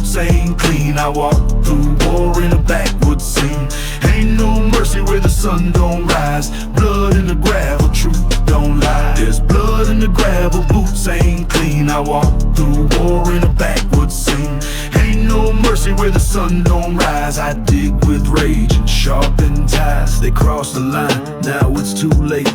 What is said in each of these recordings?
boots ain't clean. I walk through war in a backwoods scene. Ain't no mercy where the sun don't rise. Blood in the gravel, truth don't lie. There's blood in the gravel, boots ain't clean. I walk through war in a backwoods scene. Ain't no mercy where the sun don't rise. I dig with rage and sharpen ties. They cross the line, now it's too late.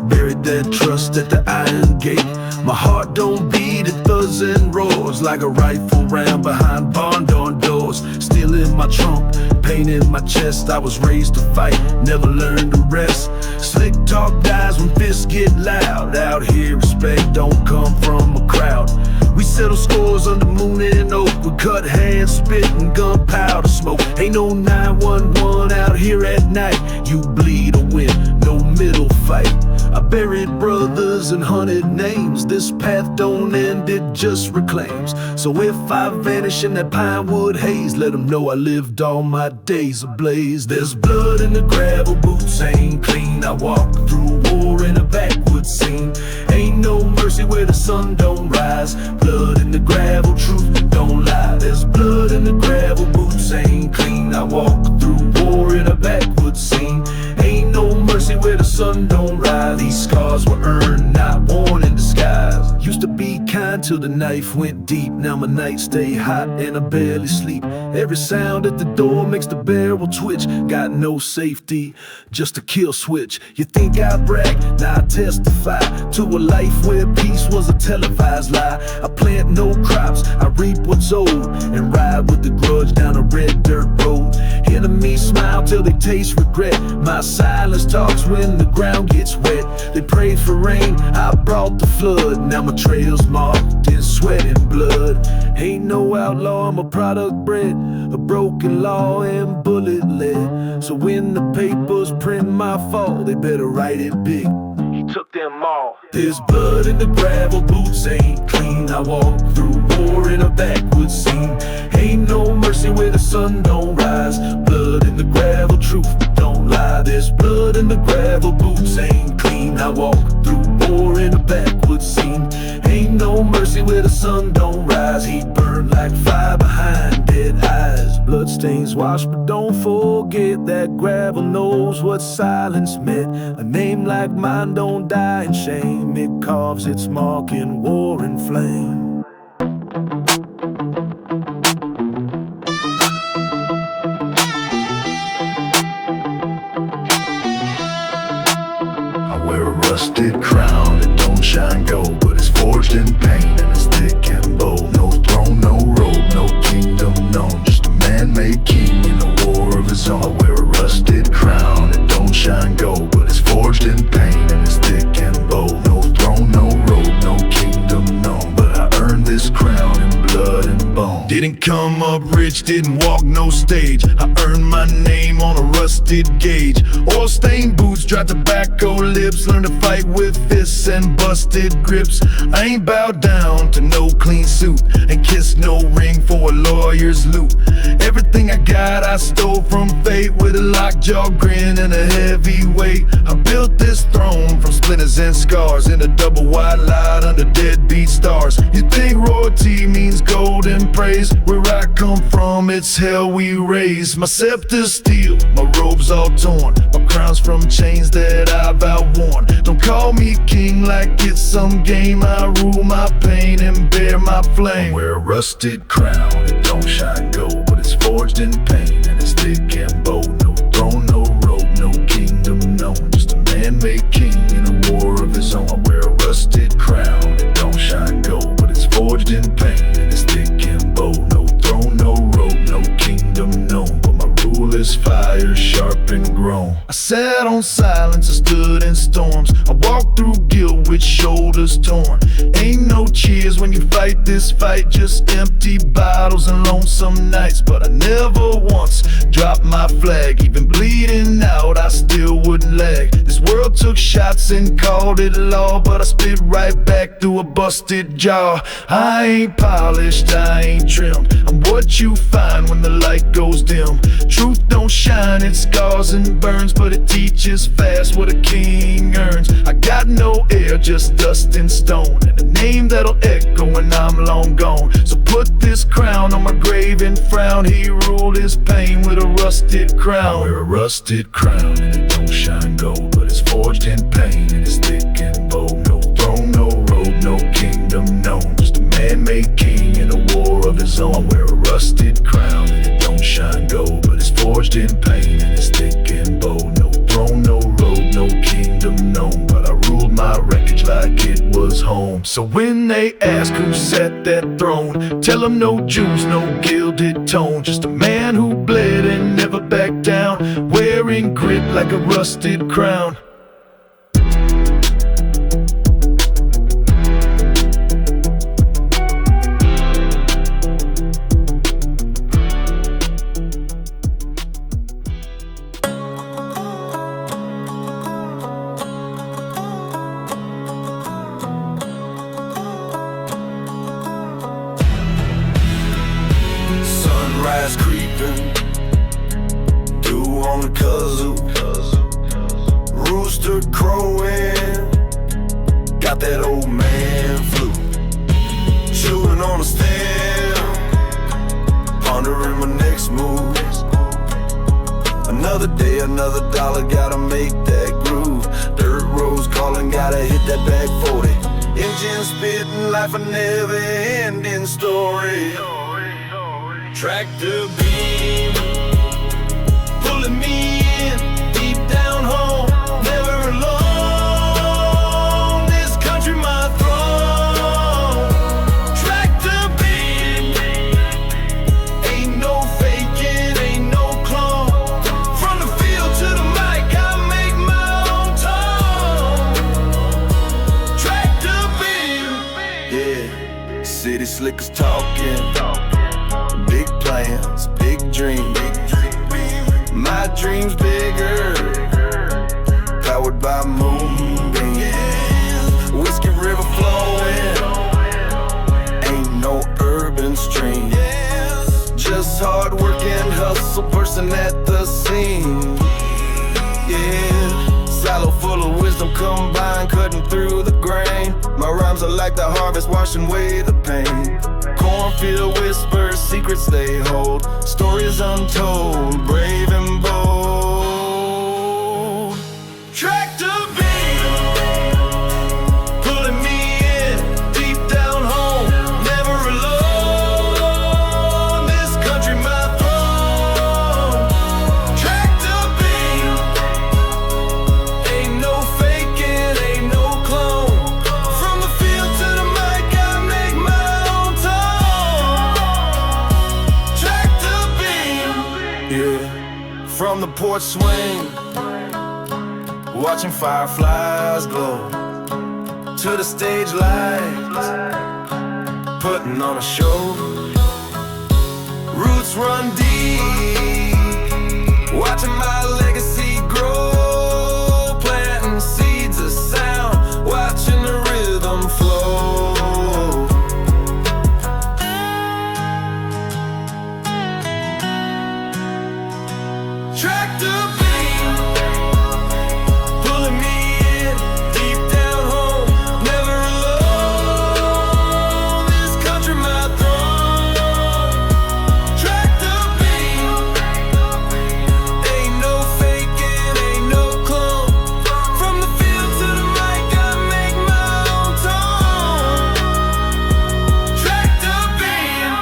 Buried that trust at the iron gate. My heart don't beat, it thuds and roars like a rifle round behind barn door doors. Still in my trunk, pain in my chest. I was raised to fight, never learned to rest. Slick talk dies when fists get loud. Out here respect don't come from a crowd. We settle scores under moon and oak. We cut hands, spit and gunpowder smoke. Ain't no 911 out here at night. You bleed or win, no middle fight. I buried brothers and hunted names. This path don't end, it just reclaims. So if I vanish in that pine wood haze, let them know I lived all my days ablaze. There's blood in the gravel, boots ain't clean. I walk through war in a backwoods scene. Ain't no mercy where the sun don't rise. Blood in the gravel, truth don't lie. There's blood in the gravel, boots ain't clean. I walk through war in a backwoods scene. Ain't no mercy where the sun don't rise. These scars were earned, not worn in disguise. Used to be kind till the knife went deep. Now my nights stay hot and I barely sleep. Every sound at the door makes the barrel twitch. Got no safety, just a kill switch. You think I brag? Now I testify to a life where peace was a televised lie. I plant no crops, I reap what's old, and ride with the grudge down a red dirt road. Enemies smile till they taste regret. My silence talks when the ground gets wet. They prayed for rain, I brought the flood. Now my trail's marked in sweat and blood. Ain't no outlaw, I'm a product bred. A broken law and bullet lead. So when the papers print my fall, they better write it big. He took them all. There's blood in the gravel, boots ain't clean. I walk through war in a backwoods scene. Ain't no mercy where the sun don't rise. Blood in the gravel, truth don't lie. There's blood in the gravel, boots ain't clean. I walk through war in a backwoods scene. Ain't no mercy where the sun don't rise. He burned like fire behind dead eyes. Bloodstains wash, but don't forget that gravel knows what silence meant. A name like mine don't die in shame. It carves its mark in war and flame. Rusted crown, it don't shine gold, but it's forged in pain and it's thick and bold. No throne, no robe, no kingdom known, just a man-made king in a war of his own. I wear a rusted crown, it don't shine gold, but it's forged in pain and it's thick and bold. No throne, no robe, no kingdom known, but I earned this crown in blood and bone. Didn't come up rich, didn't walk no stage. I earned my name on a rusted gauge. Oil-stained boots, dry tobacco lips. Learned to fight with fists and busted grips. I ain't bowed down to no clean suit, and kissed no ring for a lawyer's loot. Everything I got I stole from fate, with a lockjaw grin and a heavy weight. I built this throne from splinters and scars, in a double wide lot under deadbeat stars. You think royalty means gold and praise? Where I come from, it's hell we raise. My scepter's steel, my robe's all torn, my crown's from chains that I've outworn. Don't call me king like it's some game. I rule my pain and bear my flame. I wear a rusted crown, it don't shine gold, but it's forged in pain and it's thick and bold. No throne, no robe, no kingdom known, just a man-made king in a war of his own. I wear a rusted crown, it don't shine gold, but it's forged in pain and it's thick and bold. No throne, no robe, no kingdom known, but my rule is fire, sharp and grown. I sat on silence, I stood in storms. I walked through guilt with shoulders torn. Ain't no cheers when you fight this fight, just empty bottles and lonesome nights. But I never once dropped my flag, even bleeding out I still wouldn't lag. This world world took shots and called it law, but I spit right back through a busted jaw. I ain't polished, I ain't trimmed, I'm what you find when the light goes dim. Truth don't shine, it scars and burns, but it teaches fast what a king earns. I got no air, just dust and stone, and a name that'll echo when I'm long gone. So put this crown on my grave and frown. He ruled his pain with a rusted crown. I wear a rusted crown and it don't shine gold, but it's forged in pain and it's thick and bold. No throne, no road, no kingdom known, just a man-made king in a war of his own. I wear a rusted crown and it don't shine gold, but it's forged in pain and it's thick and bold. No throne, no road, no kingdom known, but I ruled my wreckage like it was home. So when they ask who sat that throne, tell them no Jews, no gilded tone, just a man who bled and never backed down, wearing grit like a rusted crown. Sunrise creeping, dew on the kazoo, rooster crowing, got that old man flu. Chewing on a stem, pondering my next move. Another day, another dollar, gotta make that groove. Dirt roads calling, gotta hit that back 40. Engine spitting, life a never-ending story. Tractor beam, pulling me in, deep down home, never alone. This country my throne. Tractor beam, ain't no faking, ain't no clone. From the field to the mic, I make my own tone. Tractor beam, yeah. City slickers talking. Big plans, big dreams. My dreams bigger, powered by moonbeams. Whiskey river flowing, ain't no urban stream. Just hard working hustle person at the scene. Yeah, silo full of wisdom combined, cutting through the grain. My rhymes are like the harvest, washing away the pain. Cornfield whispers, secrets they hold, stories untold, brave and bold. Tractor beam, pulling me in, deep down home, never alone. This country my throne. Tractor beam, ain't no faking, ain't no clone. From the field to the mic, I make my own tone. Yeah, from the porch swing, watching fireflies glow, to the stage lights, putting on a show. Roots run deep, watching my legacy grow, planting seeds of sound, watching the rhythm flow. Tractor beam, pulling me in, deep down home, never alone. This country my throne. Tractor beam, ain't no faking, ain't no clone. From the field to the mic, I make my own tone. Tractor beam.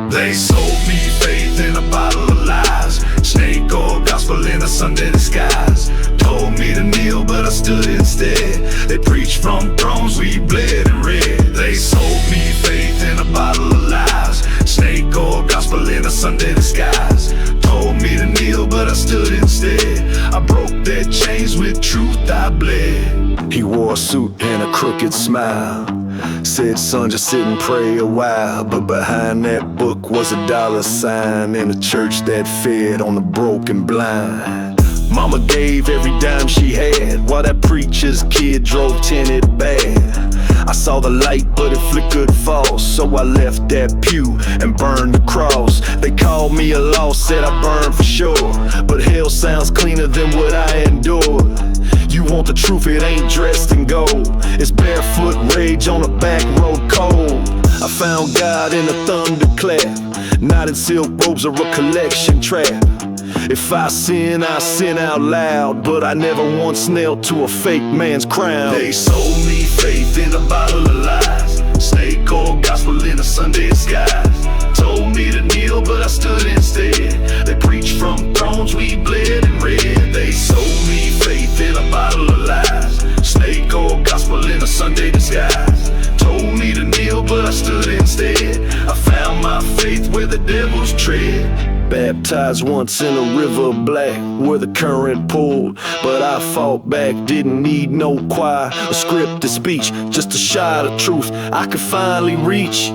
They sold me faith in a bottle of lies, snake oil gospel in a Sunday disguise. Told me to kneel but I stood instead. They preached from thrones, we bled and read. They sold me faith in a bottle of lies, snake oil gospel in a Sunday disguise. Told me to kneel but I stood instead. I broke their chains with truth I bled. He wore a suit and a crooked smile. Said, son, just sit and pray a while. But behind that book was a dollar sign and a church that fed on the broken blind. Mama gave every dime she had while that preacher's kid drove tinted bad. I saw the light, but it flickered false, so I left that pew and burned the cross. They called me a lost, said I burned for sure, but hell sounds cleaner than what I endured. You want the truth, it ain't dressed in gold. It's barefoot rage on a back road cold. I found God in a thunderclap, not in silk robes or a collection trap. If I sin out loud, but I never once nailed to a fake man's crown. They sold me faith in a bottle of lies, snake oil gospel in a Sunday disguise. Told me to kneel, but I stood instead. They preached from thrones, we bled and read. They sold me faith in a bottle of lies, snake oil gospel in a Sunday disguise. Told me to kneel, but I stood instead. I found my faith where the devils tread. Baptized once in a river black where the current pulled, but I fought back, didn't need no choir or scripted speech, just a shot of truth I could finally reach.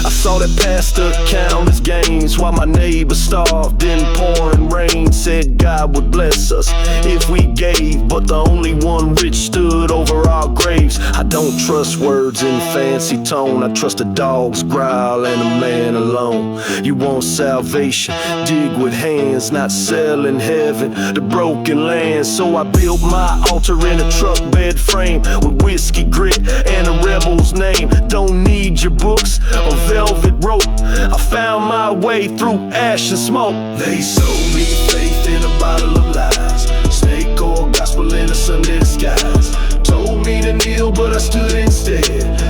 I saw that pastor count his gains while my neighbor starved in pouring rain. Said God would bless us if we gave, but the only one rich stood over our graves. I don't trust words in fancy tone, I trust a dog's growl and a man alone. You want salvation, dig with hands, not selling heaven, the broken land. So I built my altar in a truck bed frame with whiskey grit and a rebel's name. Don't need your books or velvet rope, I found my way through ash and smoke. They sold me faith in a bottle of lies, snake oil gospel in a Sunday disguise. Told me to kneel, but I stood instead.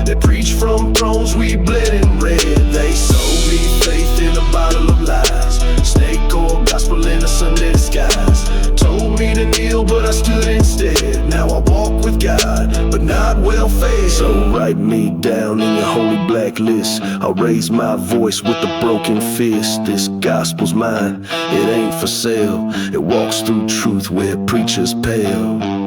They preached from thrones, we bled and read. They sold me faith in a bottle of lies, snake oil gospel in a Sunday disguise. Told me to kneel, but I stood instead. Now I walk with God, but not well fed. So write me down in your holy blacklist. I'll raise my voice with a broken fist. This gospel's mine, it ain't for sale. It walks through truth where preachers pale.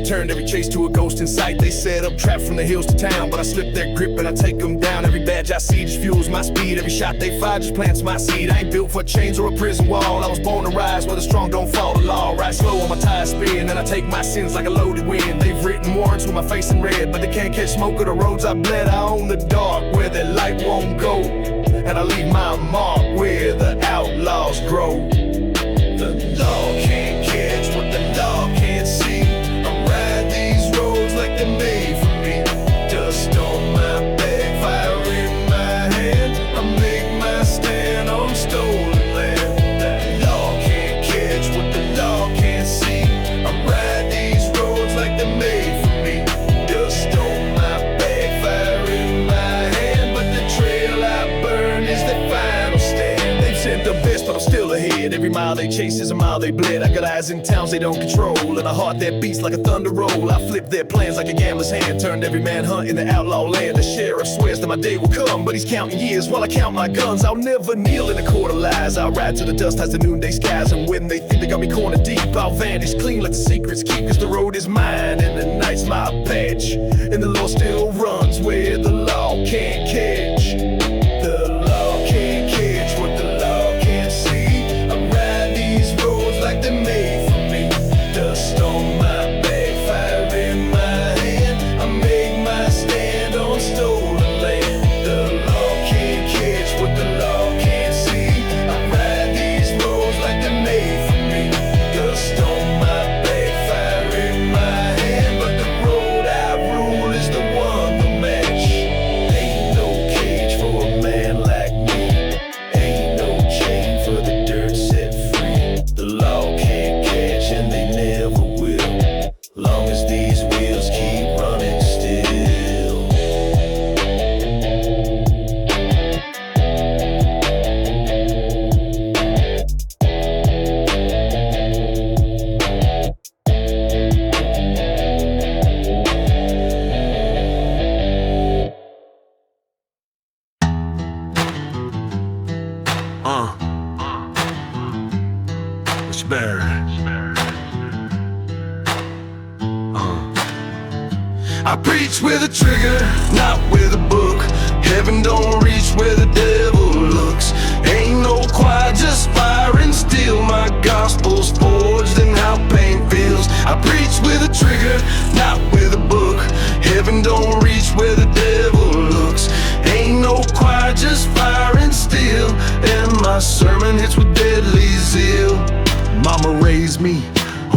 Turned every chase to a ghost in sight. They set up traps from the hills to town, but I slip their grip and I take them down. Every badge I see just fuels my speed. Every shot they fire just plants my seed. I ain't built for chains or a prison wall. I was born to rise where the strong don't fall. The law ride slow on my tires spin, and I take my sins like a loaded wind. They've written warrants with my face in red, but they can't catch smoke of the roads I bled. I own the dark where the light won't go, and I leave my mark where the outlaws grow. The law can't catch what the law can't see. Like they made for me. Dust on my back, fire in my hand. I make my stand on stolen land. The law can't catch what the law can't see. I ride these roads like they made for me. Dust on my back, fire in my hand. But the trail I burn is the final stand. They've sent the best, but I'm still ahead. Every mile they chase is a mile they bled. I got eyes in towns they don't control, and a heart that beats like a thunder roll. I flip their plans like a gambler's hand, turned every man hunt in the outlaw land. The sheriff swears that my day will come, but he's counting years while I count my guns. I'll never kneel in a court of lies. I'll ride to the dust as the noonday skies, and when they think they got me cornered deep, I'll vanish clean like the secrets keep. Cause the road is mine and the night's my patch, and the law still runs where the law can't catch. The law can't catch what the law can't see. I ride these roads like they made for me. Dust on my back, fire in my hand. I make my stand I preach with a trigger, not with a book. Heaven don't reach where the devil looks. Ain't no choir, just fire and steel. My gospel's forged in how pain feels. I preach with a trigger, not with a book. Heaven don't reach where the devil looks. Ain't no choir, just fire and steel. And my sermon hits with deadly zeal. Mama raised me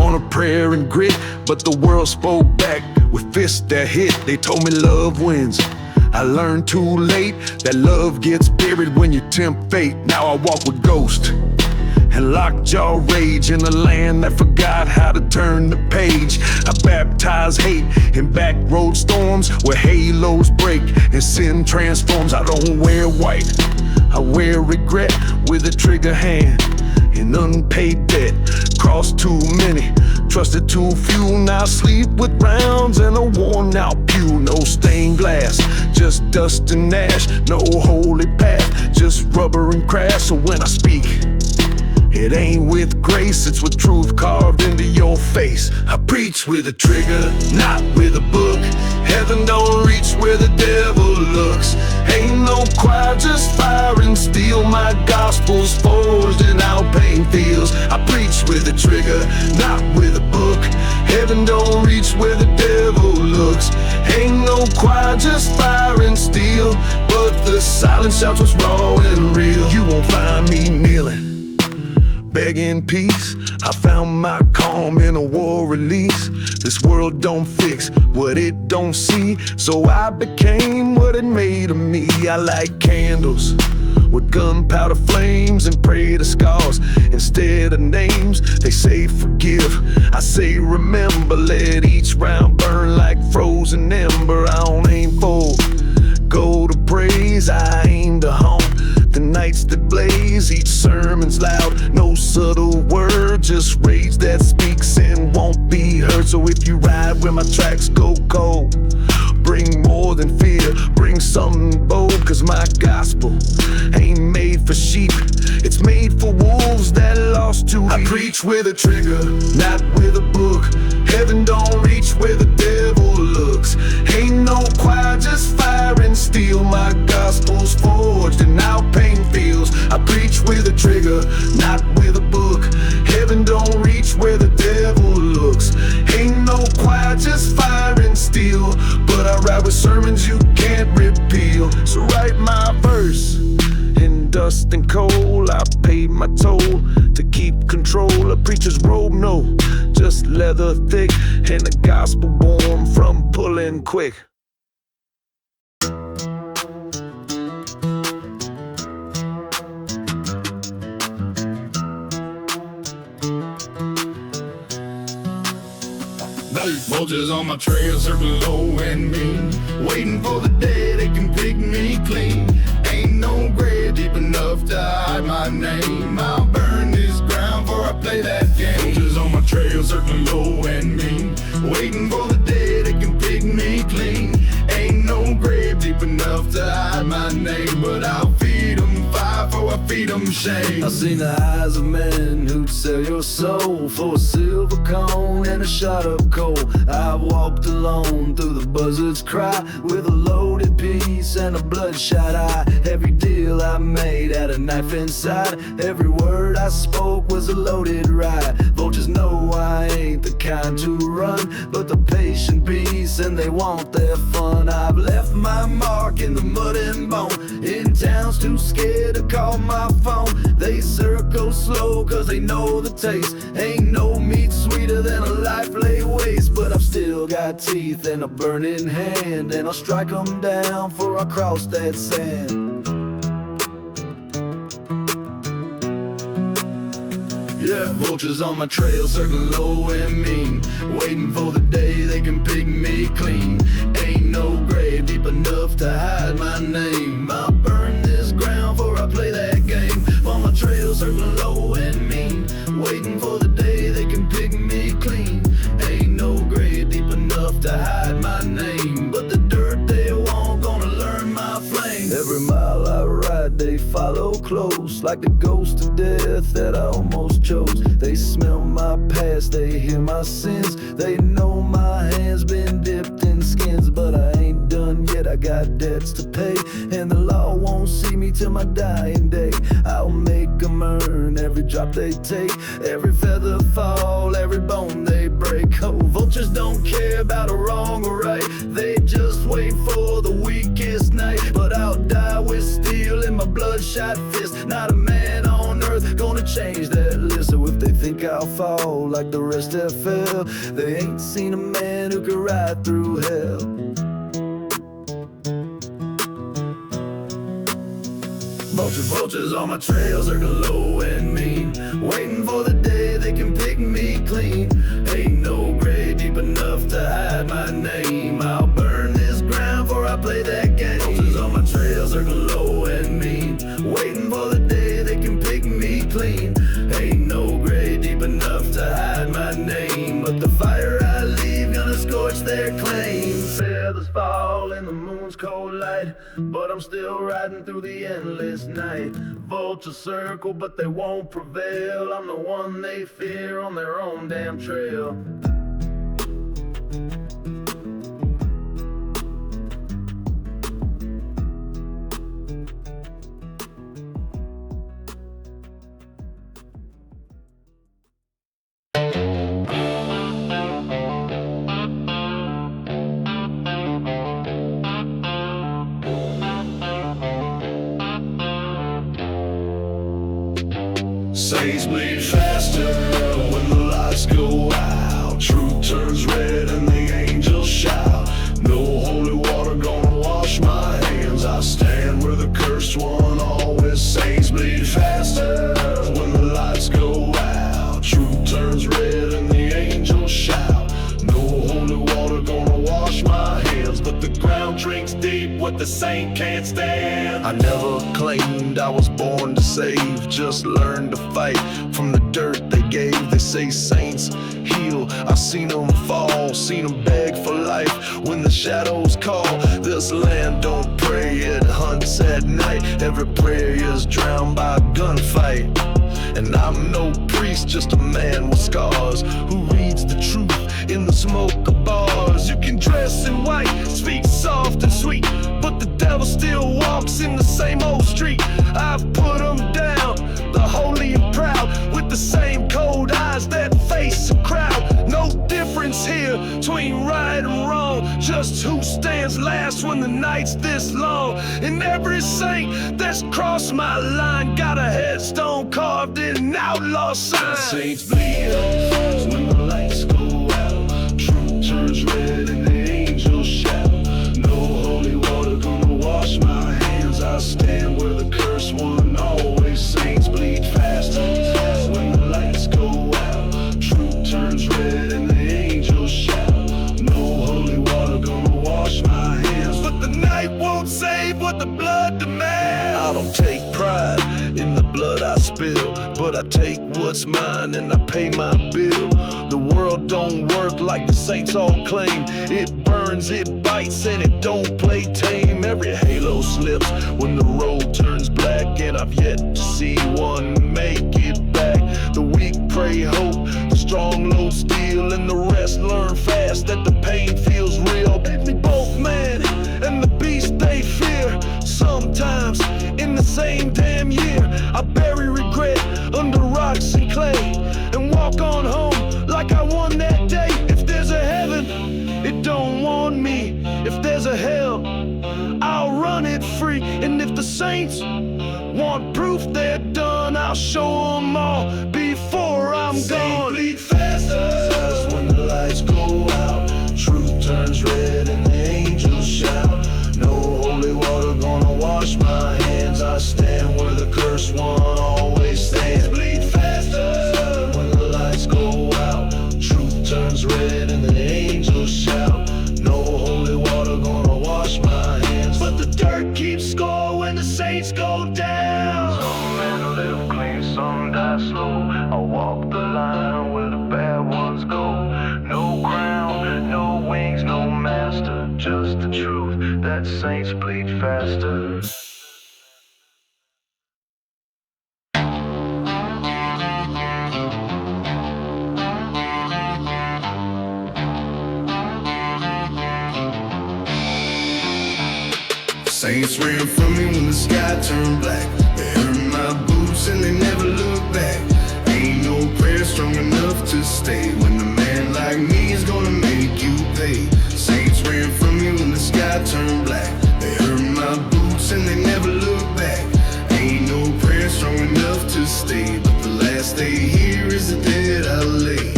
on a prayer and grit, but the world spoke back with fists that hit. They told me love wins. I learned too late that love gets buried when you tempt fate. Now I walk with ghosts and lockjaw rage in a land that forgot how to turn the page. I baptize hate in back road storms where halos break and sin transforms. I don't wear white, I wear regret with a trigger hand. In unpaid debt, crossed too many, trusted too few. Now sleep with rounds in a worn out pew. No stained glass, just dust and ash. No holy path, just rubber and crash. So when I speak, it ain't with grace, it's with truth carved into your face. I preach with a trigger, not with a book. Heaven don't reach where the devil looks. Ain't no choir, just fire and steel. My gospel's forged in how pain feels. I preach with a trigger, not with a book. Heaven don't reach where the devil looks. Ain't no choir, just fire and steel. But the silence shouts what's raw and real. You won't find me kneeling, begging peace. I found my calm in a war release. This world don't fix what it don't see, so I became what it made of me. I light candles with gunpowder flames and pray to scars instead of names. They say forgive, I say remember. Let each round burn like frozen ember. I don't aim for gold or praise, I aim to home the nights that blaze. Each sermon's loud, no subtle word, just rage that speaks and won't be heard. So if you ride where my tracks go cold, bring more than fear, bring something bold. Cause my gospel ain't made for sheep, it's made for wolves that lost to I preach with a trigger, not with a book. Heaven don't reach where the devil looks. Ain't no choir, just fire and steel. My gospel's forged and now pain feels. I preach with a trigger, not with a book. Heaven don't reach where the devil looks. Ain't no choir, just fire and steel. But I write with sermons you can't repeal. So write my verse in dust and coal. I paid my toll to keep control. A preacher's robe, no, just leather thick, and the gospel born from pulling quick. Vultures on my trail, circling low and mean, waiting for the day they can pick me clean. Ain't no grave deep enough to hide my name. I'll burn this ground before I play that game. Vultures on my trail, circling low and mean, waiting for the day they can pick me clean. Ain't no grave deep enough to hide my name, but I'll feed them fire before I feed them shame. I've seen the eyes of men who'd sell your soul for a silver cone and a shot of coal. I've walked alone through the buzzard's cry with a loaded piece and a bloodshot eye. Every deal I made had a knife inside. Every word I spoke was a loaded ride. Vultures know I ain't the kind to run, but the patient beast and they want their fun. I've left my mark in the mud and bone. In towns too scared to call my phone. They circle slow cause they know the taste. Ain't no meat sweeter than a life laid waste. But I've still got teeth and a burning hand, and I'll strike them down before I cross that sand. Yeah, vultures on my trail, circling low and mean, waiting for the day they can pick me clean. Ain't no grave deep enough to hide my name. I'll burn this ground before I play that game. On my trail, circling low and mean, waiting for the day they can pick me clean. Ain't no grave deep enough to hide my name, but the dirt they want gonna learn my flame. Every mile I ride they follow close, like the ghost of death that I almost chose. They smell my past, they hear my sins. They know my hands been dipped in skins till my dying day. I'll make them earn every drop they take, every feather fall, every bone they break. Oh, vultures don't care about a wrong or right, they just wait for the weakest night. But I'll die with steel in my bloodshot fist. Not a man on earth gonna change that list. So if they think I'll fall like the rest have fell, they ain't seen a man who could ride through hell. Vultures on my trail, circling low and mean, waiting for the day they can pick me clean. Ain't no grave deep enough to hide my name. I'll burn this ground before I play that game. Vultures on my trail, circling low and mean, waiting for the day they can pick me clean. Ain't no grave deep enough to hide my name, but the fire I leave gonna scorch their claim. Feathers fall in the moon's cold light, but I'm still riding through the endless night. Vultures circle, but they won't prevail. I'm the one they fear on their own damn trail. Saints bleed faster when the lights go out. Truth turns red and the angels shout. No holy water gonna wash my hands. I stand where the cursed one always. Saints bleed faster when the lights go out. Truth turns red and the angels shout. No holy water gonna wash my hands, but the ground drinks deep what the saint can't stand. I never claimed I was born to save, just learned to fight from the dirt they gave. They say saints heal, I seen them fall, seen them beg for life when the shadows call. This land don't pray, it hunts at night. Every prayer is drowned by a gunfight. And I'm no priest, just a man with scars who reads the truth in the smoke of bars. You can dress in white, speak soft and sweet, but the devil still walks in the same old street. I've put him down, the holy and proud, with the same cold eyes that face a crowd. No difference here between right and wrong, just who stands last when the night's this long. And every saint that's crossed my line got a headstone carved in an outlaw sign. Saints bleed when the lights go out. Truth turns red and the angels shout. No holy water gonna wash my hands. I stand where the cursed one always. Saints bleed faster when the lights go out. Truth turns red and the angels shout. No holy water gonna wash my hands, but the night won't save what the blood demands. I don't take pride in the blood I spill, but I take what's mine and I pay my bill. The world don't work like the saints all claim. It burns, it bites, and it don't play tame. Every halo slips when the road turns black, and I've yet to see one make it back. The weak pray hope, the strong load steel, and the rest learn fast that the pain feels real. Both man and the beast they fear, sometimes in the same damn year. I bury regret under rocks and clay, and walk on home like I won that day. If there's a heaven, it don't want me. If there's a hell, I'll run it free. And if the saints want proof they're done, I'll show them all before I'm gone. Bleed faster when the lights go out. Truth turns red and the angels shout. No holy water gonna wash my hands. I stand where the cursed one always stands. Bleed faster when the lights go out. Truth turns red and the angels shout. No holy water gonna wash my hands, but the dirt keeps score when the saints go down. Some men live clean, some die slow. I walk the line where the bad ones go. No crown, no wings, no master, just the truth that saints bleed faster. Saints ran from me when the sky turned black. They hurt my boots and they never looked back. Ain't no prayer strong enough to stay when a man like me is gonna make you pay. Saints ran from me when the sky turned black. They hurt my boots and they never looked back. Ain't no prayer strong enough to stay, but the last day here is the dead I lay.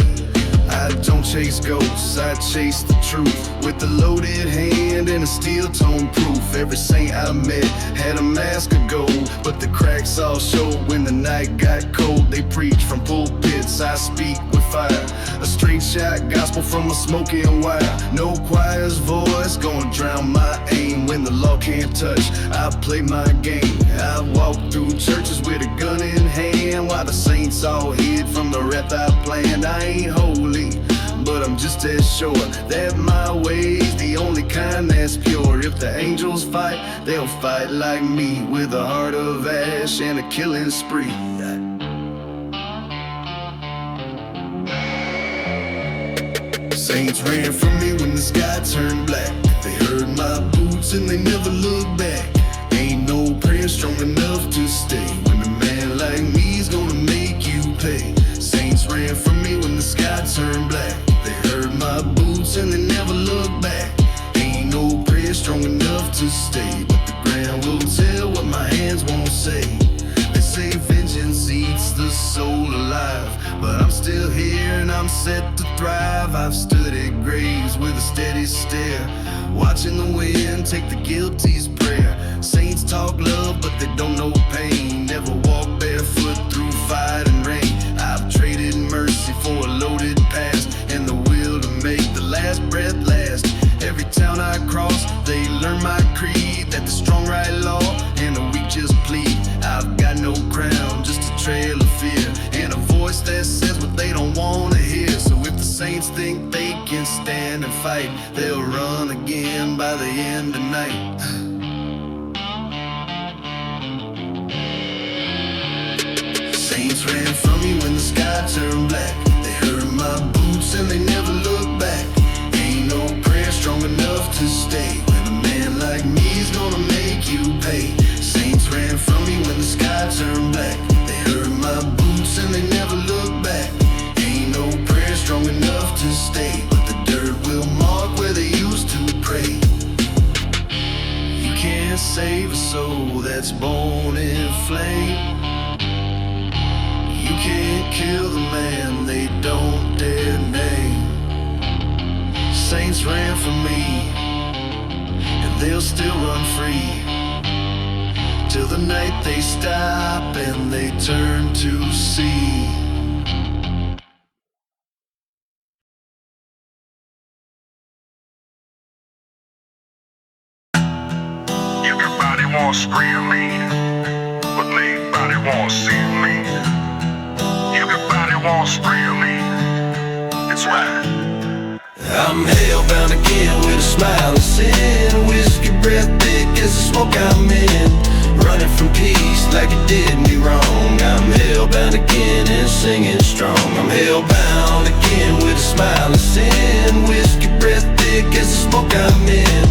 I don't chase ghosts, I chase the truth with a loaded hand and a steel tone proof. Every saint I met had a mask of gold, but the cracks all showed when the night got cold. They preach from pulpits, I speak with fire. A straight shot gospel from a smoking wire. No choir's voice gonna drown my aim. When the law can't touch, I play my game. I walk through churches with a gun in hand, while the saints all hid from the wrath I planned. I ain't holy, but I'm just as sure that my way's the only kind that's pure. If the angels fight, they'll fight like me, with a heart of ash and a killing spree. Saints ran from me when the sky turned black. They heard my boots and they never looked back. Ain't no prayer strong enough to stay when a man like me's gonna make you pay. Saints ran from me when the sky turned black. They heard my boots and they never looked back. Ain't no prayer strong enough to stay, but the ground will tell what my hands won't say. They say vengeance eats the soul alive, but I'm still here and I'm set to thrive. I've stood at graves with a steady stare, watching the wind take the guilty's prayer. Saints talk love, but they don't know pain. Never walk barefoot through fire and rain. I've traded mercy for a loaded past and the will to make the last breath last. Every town I cross, they learn my creed, that the strong write law and the weak just plead. I've got no crown, just a trail of fear, and a voice that says what they don't want to hear. So if the saints think they can stand and fight, they'll run again by the end of night. Saints ran from me when the sky turned black. They heard my boots and they never looked back. Ain't no prayer strong enough to stay when a man like me's gonna make you pay. Saints ran from me when the sky turned black. They heard my boots and they never looked back. Ain't no prayer strong enough to stay, but the dirt will mark where they used to pray. You can't save a soul that's born in flame. You can't kill the man they don't dare name. Saints ran from me, and they'll still run free, till the night they stop and they turn to see. Everybody wants to scream me, but nobody wants to see me. Everybody wants to scream me, it's right. I'm hellbound again with a smile of sin. Whiskey breath thick as the smoke I'm in, running from peace like it did me wrong. I'm hellbound again and singing strong. I'm hellbound again with a smile of sin. Whiskey breath thick as the smoke I'm in,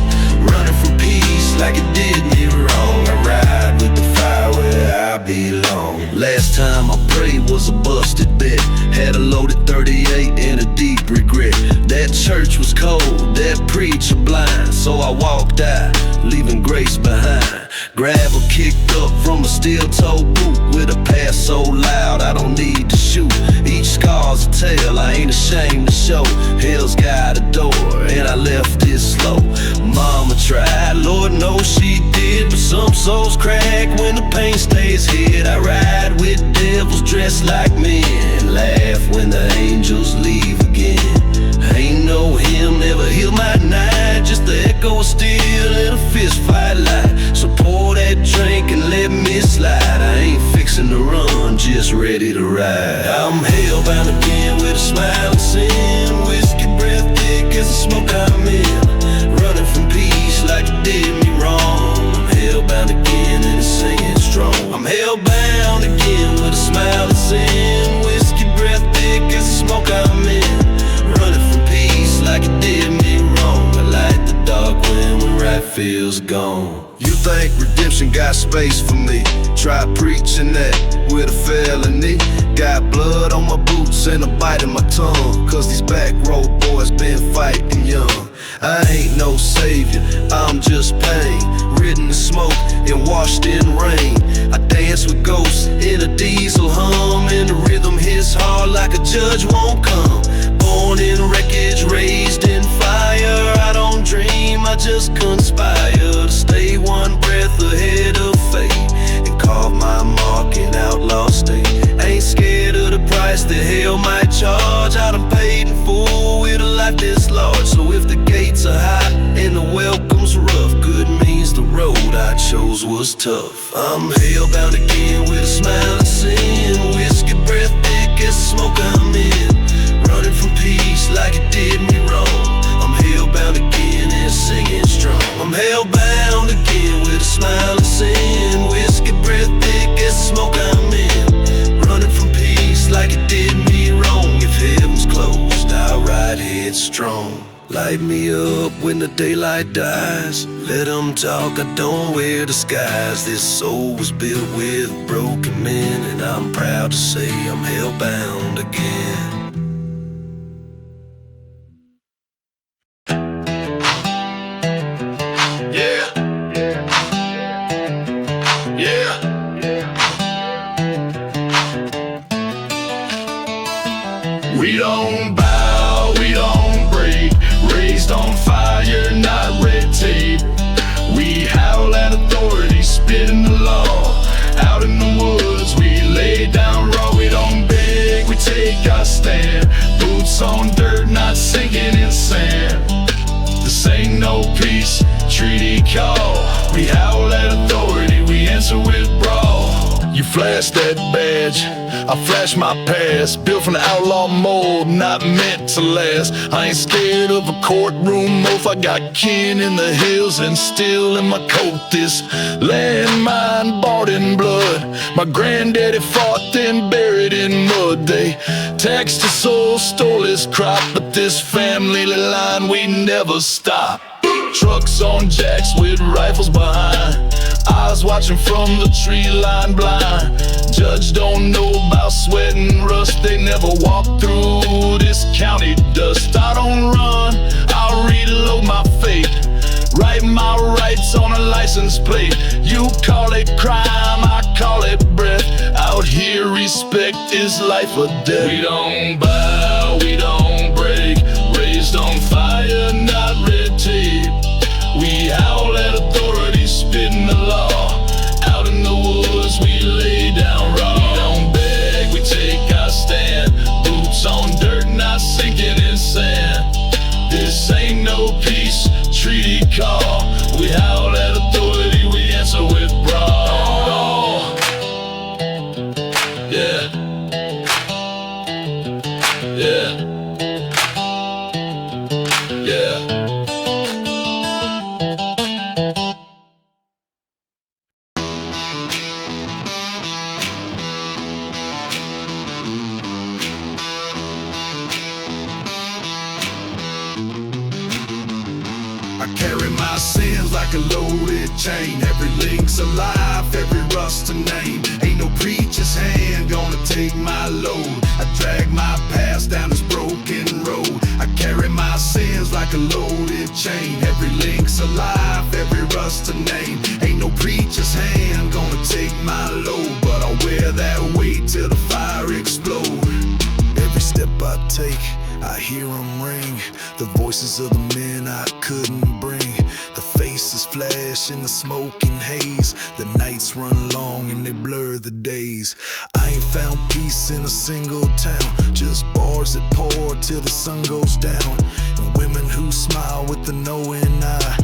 running from peace like it did me wrong. I ride with the fire where I belong. Last time I prayed was a busted bet, had a loaded 38 and a deep regret. That church was cold, that preacher blind, so I walked out, leaving grace behind. Gravel kicked up from a steel-toe boot, with a pass so loud I don't need to shoot. Each scar's a tale I ain't ashamed to show. Hell's got a door and I left it slow. Mama tried, Lord knows she did, but some souls crack when the pain stays hid. I ride with devils dressed like men, laugh when the angels leave again. Ain't no hymn, never healed my night, just the echo of steel and a fist fight light. So pour that drink and let me slide. I ain't fixing to run, just ready to ride. I'm hellbound again with a smile and sin. Whiskey breath thick as the smoke I'm in, running from peace like it did me wrong. I'm hellbound again and singing strong. I'm hellbound again with a smile and sin. Whiskey breath thick as the smoke I'm in, running from peace like it did me wrong. I light the dark when right feels gone. You think redemption got space for me. Try preaching that with a felony. Got blood on my boots and a bite in my tongue, cause these back road boys been fighting young. I ain't no savior, I'm just pain, ridden in smoke and washed in rain. I dance with ghosts in a diesel hum, and the rhythm hits hard like a judge won't come. Born in wreckage, raised in fire. I don't dream, I just conspire to stay one breath ahead of fate and carve my mark in outlaw state. Ain't scared of the price that hell might charge. I done paid in full with a life this large. So if the gates are high and the welcome's rough, good means the road I chose was tough. I'm hellbound again with a smile and sin. Whiskey breath thick as smoke I'm in, running from peace like it did me wrong. I'm hellbound again and singing strong. I'm hellbound again with a smile and sin. Whiskey breath thick as smoke I'm in, running from peace like it did me wrong. If heaven's closed, I'll ride headstrong. Light me up when the daylight dies. Let them talk, I don't wear disguise. This soul was built with broken men, and I'm proud to say I'm hellbound again. We don't bow, we don't break. Raised on fire, not red tape. We howl at authority, spit in the law. Out in the woods, we lay down raw. We don't beg, we take our stand. Boots on dirt, not sinking in sand. This ain't no peace treaty call. We howl at authority, we answer with brawl. You flash that badge, I flash my past. Built from the outlaw mold, not meant to last. I ain't scared of a courtroom oath. I got kin in the hills and still in my coat. This landmine bought in blood. My granddaddy fought, then buried in mud. They taxed his soul, stole his crop, but this family line we never stop. Trucks on jacks with rifles behind, eyes watching from the tree line blind. Judge don't know about sweat and rust. They never walk through this county dust. I don't run, I'll reload my fate. Write my rights on a license plate. You call it crime, I call it breath. Out here respect is life or death. We don't bow, we don't break. Raised on fire, not red tape. We howl at authority, spitting the law. Out in the woods, we lay down raw. We don't beg, we take our stand. Boots on dirt, not sinking in sand. This ain't no peace treaty call. We howl at authority, we answer with brawl. Yeah. Yeah. Yeah. Carry my sins like a loaded chain. Every link's alive, every rust a name. Ain't no preacher's hand gonna take my load. I drag my past down this broken road. I carry my sins like a loaded chain. Every link's alive, every rust a name. Ain't no preacher's hand gonna take my load, but I'll wear that weight till the fire explode. Every step I take, I hear them ring. The voices of the men I couldn't bring. The faces flash in the smoke and haze. The nights run long and they blur the days. I ain't found peace in a single town. Just bars that pour till the sun goes down. And women who smile with the knowing eye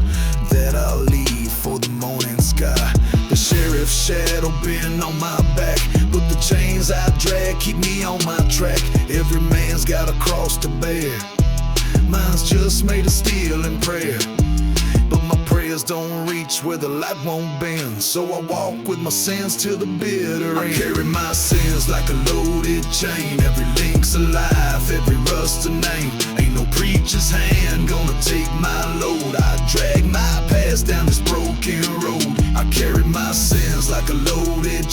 that I'll leave for the morning sky. The sheriff's shadow been on my back, but the chains I drag keep me on my track. Every man's got a cross to bear. Mine's just made of steel and prayer, but my prayers don't reach where the light won't bend. So I walk with my sins till the bitter end. I carry my sins like a loaded chain. Every link's alive, every rust a name. Ain't no preacher's hand gonna take my load. I drag my past down this broken road.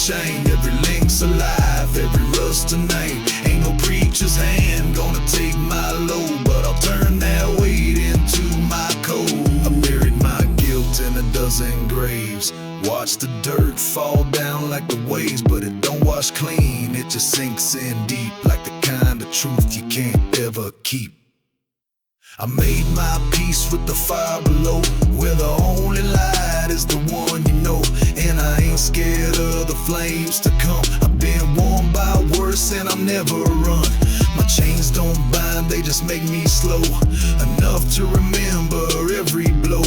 chain. Every link's alive, every rust a name. Ain't no preacher's hand gonna take my load, but I'll turn that weight into my code. I buried my guilt in a dozen graves. Watch the dirt fall down like the waves, but it don't wash clean. It just sinks in deep, like the kind of truth you can't ever keep. I made my peace with the fire below, where the only light is the one you know. And I ain't scared of the flames to come. I've been warned by worse and I'm never run. My chains don't bind, they just make me slow enough to remember every blow.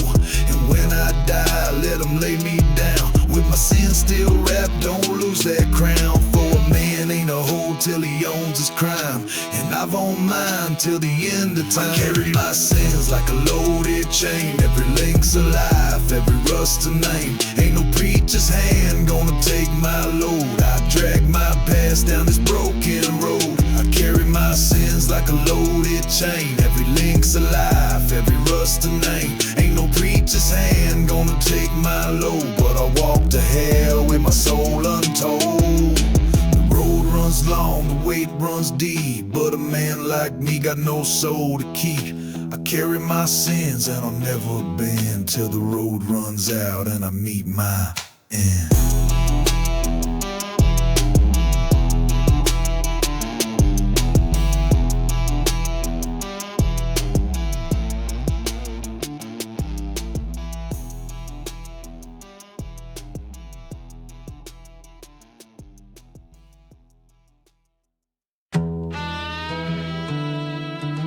And when I die, let them lay me down with my sins still wrapped. Don't lose that crown, for a man ain't a whole till he owns his crime, and I've owned mine till the end of time. I carry my sins like a loaded chain. Every link's alive, every rust a name. Ain't no preacher's hand gonna take my load. I drag my past down this broken road. I carry my sins like a loaded chain. Every link's alive, every rust a name. Ain't no preacher's hand gonna take my load, but I walk to hell with my soul untold. The road runs long, the weight runs deep, but a man like me got no soul to keep. I carry my sins and I'll never bend till the road runs out and I meet my end.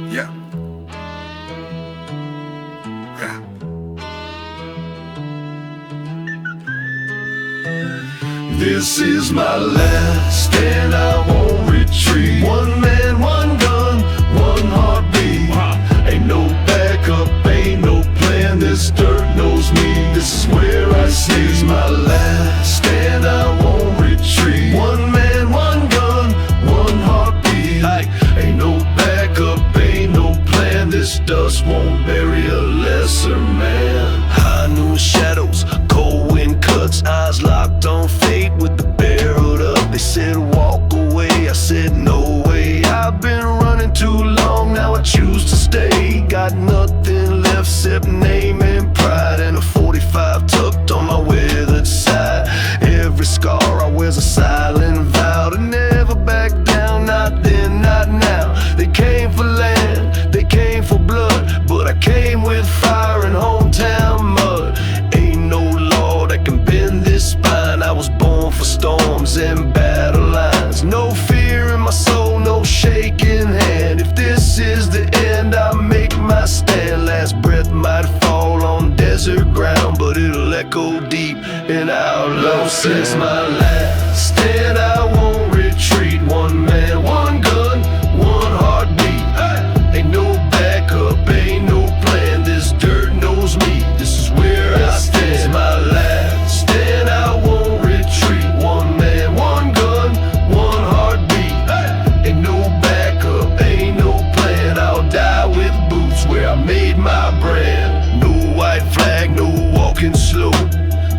Yeah. Yeah. This is my last and I won't retreat. One man, one gun, one heartbeat. Ain't no backup, ain't no plan. This dirt knows me. This is where I stay. This is my last and I won't retreat. One man, one gun, one heartbeat. Ain't no backup, ain't no plan. This dust won't bury a lesser man. High noon shadows, cold wind cuts, eyes locked on fate with the barreled up. They said walk away, I said no way. I've been running too long, now I choose to stay. Got nothing left except name and pride, and a 45 tucked on my weathered side. Every scar I wear's a silent vow to never back down, not then, not now. They came for land, they came for blood, but I came with fire and hometown mud. Ain't no law that can bend this spine. I was born for storms and battle lines. No fear in my soul, no shaking hand. If this is the end, I make my stand. Last breath might fall on desert ground, but it'll echo deep in Outlaw. Since my last stand, I won't retreat. One man, one gun, one heartbeat. Ain't no backup, ain't no plan. This dirt knows me. This is where I stand. It's my last stand, I won't retreat. One man, one gun, one heartbeat. Ain't no backup, ain't no plan. I'll die with boots where I made my brand. No white flag, no walking slow.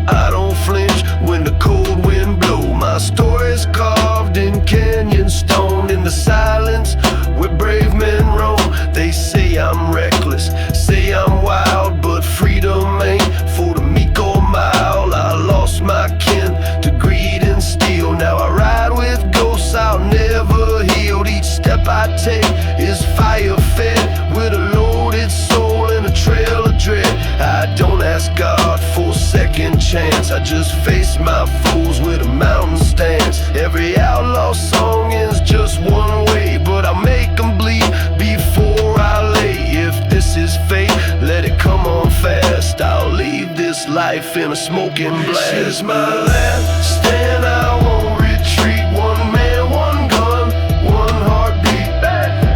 I don't flinch when the cold wind blow. My story's carved in canyon stone. In the silence where brave men roam. They say I'm reckless, say I'm wild, but freedom ain't for the meek or mild. I lost my kin to greed and steel. Now I ride with ghosts I'll never heal. Each step I take is fire fed, with a loaded soul and a trail of dread. I don't ask God for a second chance, I just face my foes with a mountain stance. Every outlaw song is just one way, but I make them bleed before I lay. If this is fate, let it come on fast. I'll leave this life in a smoking blast. This is my last stand, I won't retreat. One man, one gun, one heartbeat.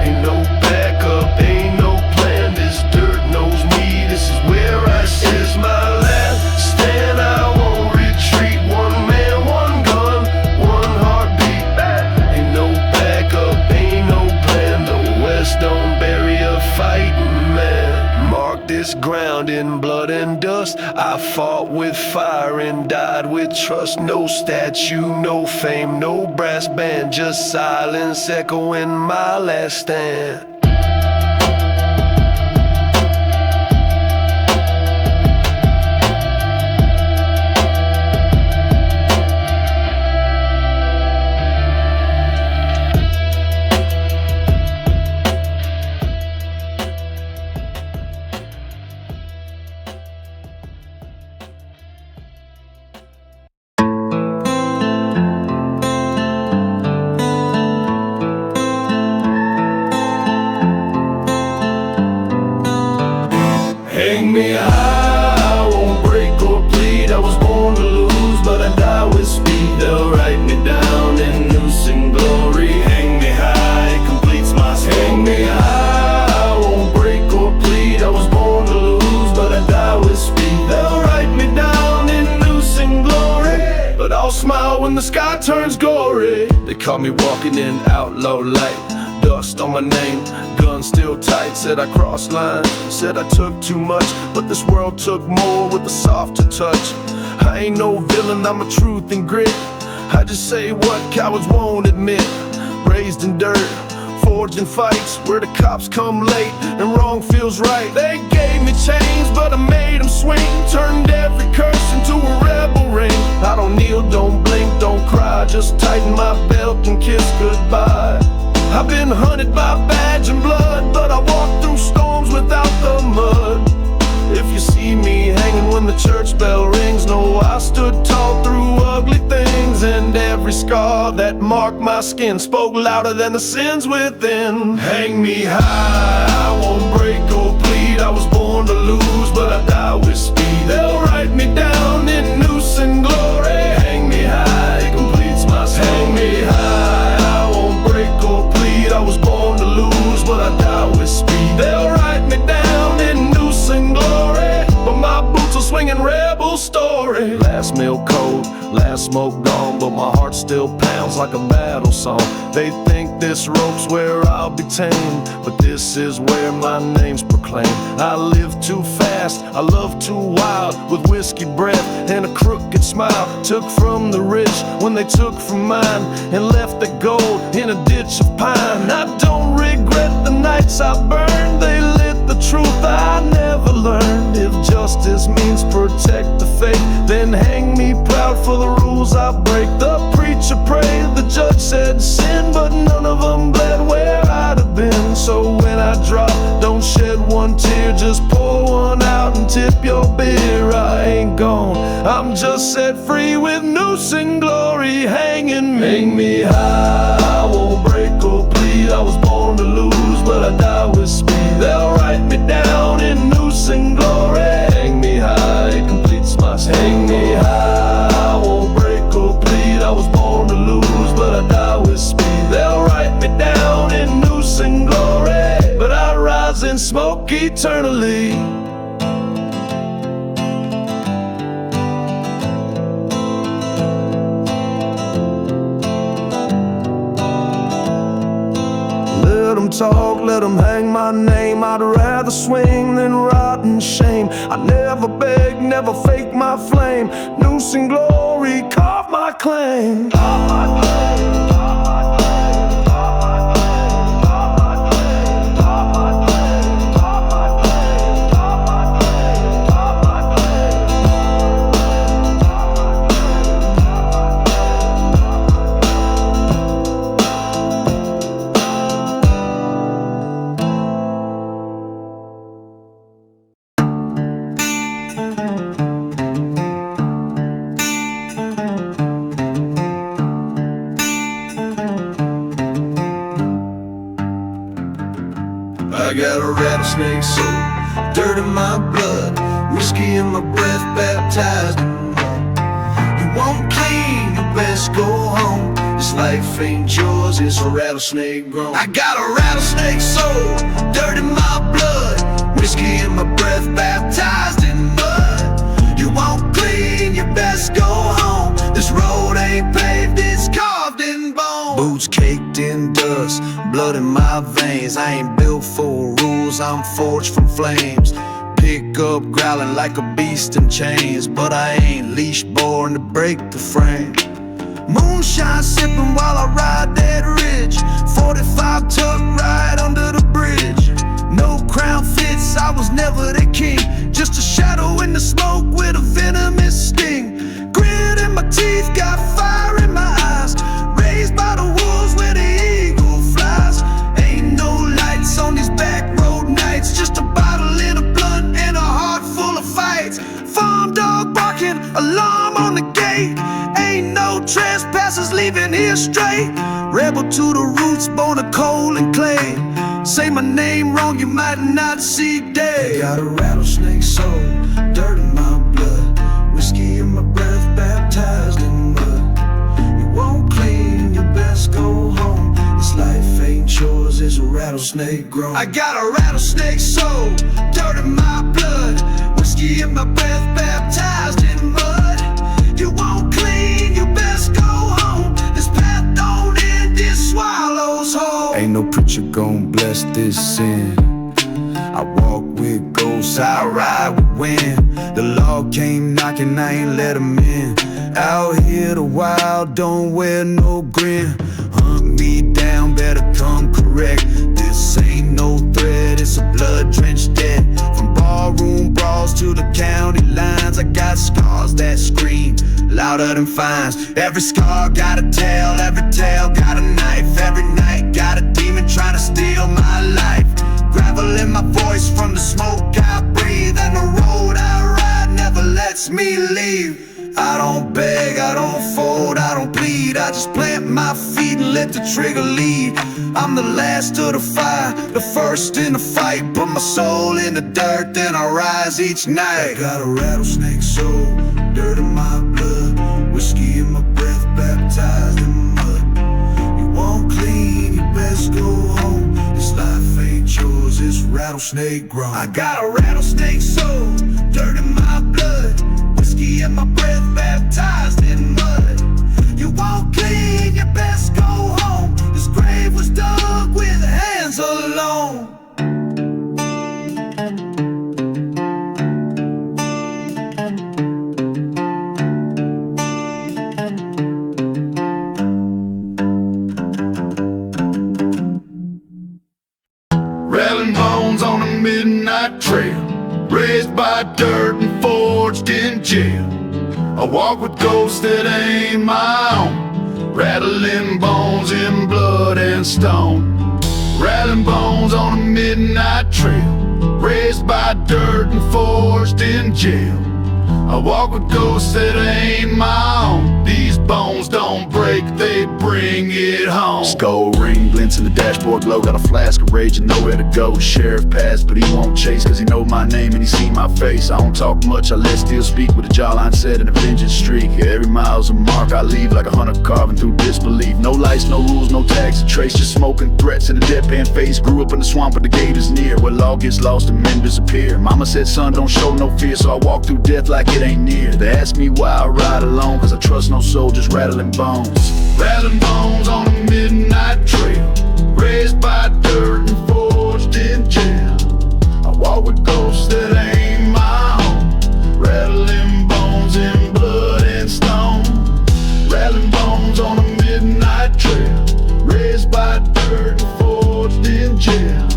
Ain't no backup, ain't no plan. This dirt knows me, this is where I sit. This is my last stand, I won't retreat. One man, one gun, one heartbeat. Ain't no backup, ain't no plan. The West don't bury a fighting man. Mark this ground. drowned in blood and dust. I fought with fire and died with trust. No statue, no fame, no brass band, just silence echoing my last stand. Hang me high, I won't break or bleed. I was born to lose, but I die with speed. They'll write me down in Noose Glory. Hang me high, it completes my story. Hang me high, I won't break or bleed. I was born to lose, but I die with speed. They'll write me down in Noose Glory, but I'll smile when the sky turns gory. They call me walking in outlaw light, dust on my name, gun still tight. Said I crossed lines, said I took too much, but this world took more with a softer touch. I ain't no villain, I'm a truth and grit. I just say what cowards won't admit. Raised in dirt, forged in fights where the cops come late and wrong feels right. They gave me chains, but I made them swing. Turned every curse into a rebel ring. I don't kneel, don't blink, don't cry, just tighten my belt and kiss goodbye. I've been hunted by badge and blood, but I walk through storms without the mud. If you see me hanging when the church bell rings, know I stood tall through ugly things. And every scar that marked my skin spoke louder than the sins within. Hang me high, I won't break or bleed. I was born to lose, but I die with speed. They'll write me down in Noose Glory. Hang me high, it completes my story. Hang me high, I won't break or bleed. I was born to lose, but I die with speed. They'll write me down in Noose Glory, but my boots are swinging rebel story. Last meal cold, last smoke gone, but my heart still pounds like a battle song. They think this rope's where I'll be tamed, but this is where my name's proclaimed. I live too fast, I love too wild, with whiskey breath and a crooked smile. Took from the rich when they took from mine, and left the gold in a ditch of pine. I don't regret the nights I burned, they lit the truth I never learned. If justice means protect the faith, then hang me proud for the rules I break. The preacher prayed, the judge said sin, but none of them bled where I'd have been. So when I drop, don't shed one tear, just pour one out and tip your beer. I ain't gone, I'm just set free with Noose Glory hanging me. Hang me high, I won't break or bleed. I was born to lose, but I die with speed. They'll write me down in Noose Glory. Hang me high, it completes my story. Hang me high, I won't break or bleed. I was born to lose, but I die with speed. They'll write me down in Noose Glory, but I rise in smoke eternally. Let them talk, let them hang my name. I'd rather swing than rot in shame. I never beg, never fake my flame. Noose Glory, carve my claim. Carve my claim. I got a rattlesnake soul, dirt in my blood, whiskey in my breath, baptized in mud. You won't clean, you best go home. This life ain't yours, it's a rattlesnake grown. I got a rattlesnake soul, dirt in my blood, whiskey in my breath, baptized in mud. You won't clean, you best go home. This road ain't paved, it's carved in bone. Boots caked in dust, blood in my veins. I ain't built for rules, I'm forged from flames. Pick wake up growling like a beast in chains, but I ain't leash born to break the frame. Moonshine sipping while I ride that ridge, 45 tuck right under the bridge. No crown fits, I was never the king, just a shadow in the smoke with a venomous sting. Grit in my teeth, got fire in my eyes, raised by the wolves where the eagle flies. Ain't no lights on these back road nights, just a bottle and a blunt and a heart full of fights. Farm dog barking, alarm on the gate, ain't no trespassers leaving here straight. Rebel to the roots, born of coal and clay. Say my name wrong, you might not see day. Got a rattlesnake soul, dirt in my blood, whiskey in my breath, baptized in mud. You won't clean, you best go home. This life ain't yours, it's a rattlesnake grown. I got a rattlesnake soul, dirt in my blood, whiskey in my breath, baptized in mud. You won't clean, you best go home. This path don't end, it swallows whole. Ain't no preacher gon' bless this sin. I walk with ghosts, I ride with wind. The law came knocking, I ain't let 'em in. Out here the wild don't wear no grin. Hunt me down, better come correct. This ain't no threat, it's a blood-drenched debt. From barroom brawls to the county lines, I got scars that scream louder than fines. Every scar got a tale, every tale got a knife. Every night got a demon trying to steal my life. Gravel in my voice from the smoke I breathe, and the road I ride never lets me leave. I don't beg, I don't fold, I don't plead, I just plant my feet and let the trigger lead. I'm the last to the fire, the first in the fight. Put my soul in the dirt, then I rise each night. I got a rattlesnake soul, dirt in my blood, whiskey in my breath, baptized in mud. You won't clean, you best go home. This life ain't yours, it's rattlesnake grown. I got a rattlesnake soul, dirt in my blood, whiskey in my breath, baptized in mud. You won't clean, you best go home. This grave was dug with hands alone. Rattlin Bones on a midnight trail, raised by dirt and forged in jail. I walk with ghosts that ain't my own, rattling bones in blood and stone. Rattlin Bones on a midnight trail, raised by dirt and forged in jail. I walk with ghosts that ain't my own. These bones don't break, they bring it home. Skull ring glints in the dashboard glow. Got a flask of rage and nowhere to go. Sheriff passed, but he won't chase, cause he know my name and he seen my face. I don't talk much, I let steel speak with a jawline set and a vengeance streak. Every mile's a mark, I leave like a hunter carving through disbelief. No lights, no rules, no tags to trace, just smoking threats in a deadpan face. Grew up in the swamp but the gate is near, where law gets lost and men disappear. Mama said, son, don't show no fear, so I walk through death like it ain't near. They ask me why I ride alone, cause I trust no soul, just rattling bones. Rattlin Bones on a midnight trail, raised by dirt and forged in jail. I walk with ghosts that ain't my own, rattling bones in blood and stone. Rattlin Bones on a midnight trail, raised by dirt and forged in jail.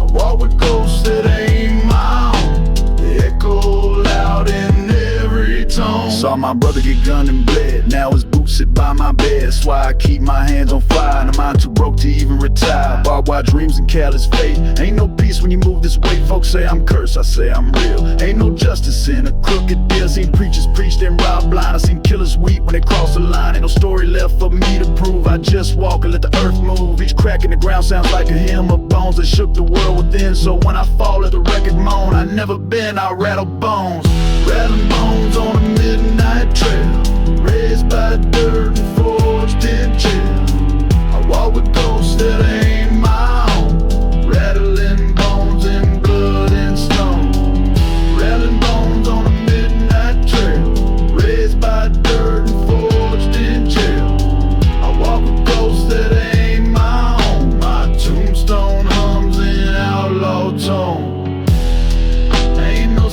I walk with ghosts that ain't my own, they echo loud in every tone. Saw my brother get gunned and bled, now his boots sit by my bed. That's why I keep my hands on fire, and a mind too broke to even retire. Barbed wire dreams and careless fate, ain't no peace when you move this way. Folks say I'm cursed, I say I'm real. Ain't no justice in a crooked deal. Seen preachers preach then rob blind, I seen killers weep when they cross the line. Ain't no story left for me to prove, I just walk and let the earth move. Each crack in the ground sounds like a hymn of bones that shook the world within. So when I fall, let the record moan, I never been, I rattle bones. Rattlin Bones on a midnight trail, raised by dirt and forged in jail. I walk with ghosts that ain't my own, rattling bones in blood and stone. Rattlin Bones on a midnight trail, raised by dirt and forged in jail. I walk with ghosts that ain't my own, my tombstone hums in outlaw tone. Ain't no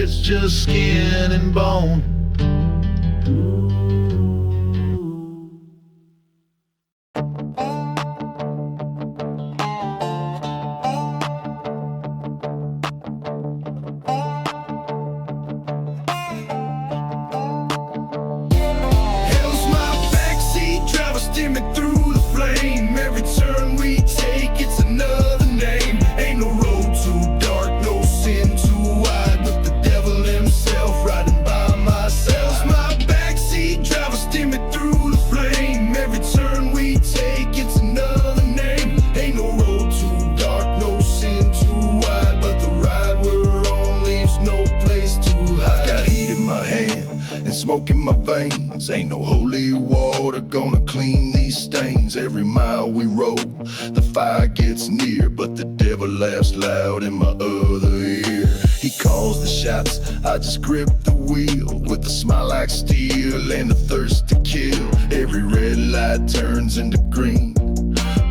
it's just skin and bone. Hell's my backseat driver, steer me through the flame. Every turn we take, it's another name. Ain't no road too dark, no sin too wide, but the devil himself riding by my side. Hell's my backseat driver, steer me through the flame. Every turn we take, it's another name. Ain't no road too dark, no sin too wide, but the ride we're on leaves no place to hide. Got heat in my hand and smoke in my veins. Ain't no holy water gonna clean these stains. Every mile we roll, the fire gets near, but the devil laughs loud in my other ear. He calls the shots, I just grip the wheel with a smile like steel and a thirst to kill. Every red light turns into green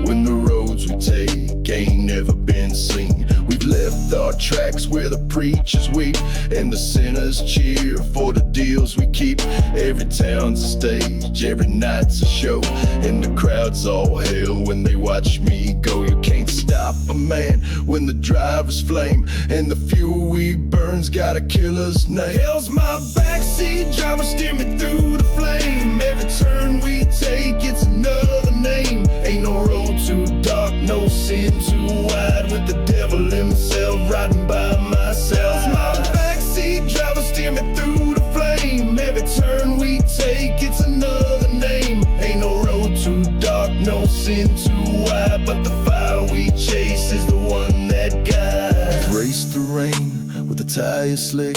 when the roads we take ain't never been seen. We've left our tracks where the preachers weep and the sinners cheer for the deals we keep. Every town's a stage, every night's a show, and the crowd's all hell when they watch me go. You can't stop a man when the drivers flame, and the fuel we burn's got a killer's name. Hell's my backseat driver, steer me through the flame. Every turn we take, it's another name. Ain't no road too dark, no sin too wide, with the devil himself riding by my side. Hell's my backseat driver, steer me through the flame. Every turn we take, it's another name. Ain't no road too dark, no sin too wide, but the fire we chase is the one that guides. Race the rain with the tires slick,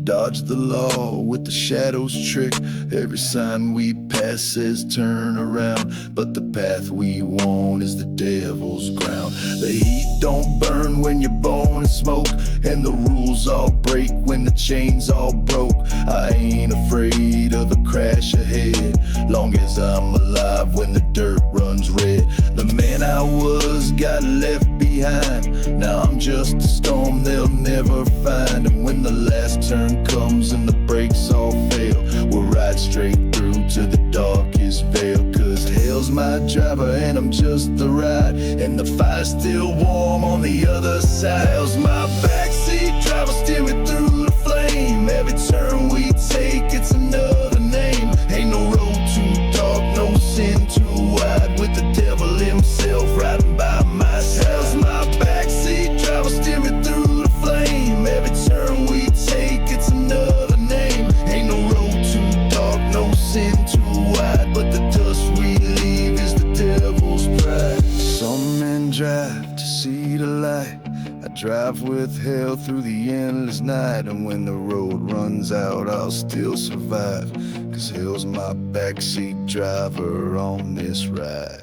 dodge the law with the shadows trick. Every sign we pass says turn around, but the path we want is the devil's ground. The heat don't burn when you're born in smoke, and the rules all break when the chains all broke. I ain't afraid of a crash ahead, long as I'm alive when the dirt runs red. The man I was got left behind, now I'm just a storm they'll never find. And when the last turn comes and the brakes all fail, we'll ride straight through to the darkest veil. Cause hell's my driver and I'm just the ride, and the fire's still warm on the other side. Hell's my backseat driver, steer me through the flame. Every turn we take, it's another name. Ain't no road too dark, no sin too wide, with the devil himself riding by my side. Hell's my backseat driver, steer me through the flame. Every turn we take, it's another name. Ain't no road too dark, no sin too wide, but the dust we leave is the devil's pride. Some men drive to see the light, I drive with hell through the endless night, and when the road runs out I'll still survive, cause hell's my backseat driver on this ride.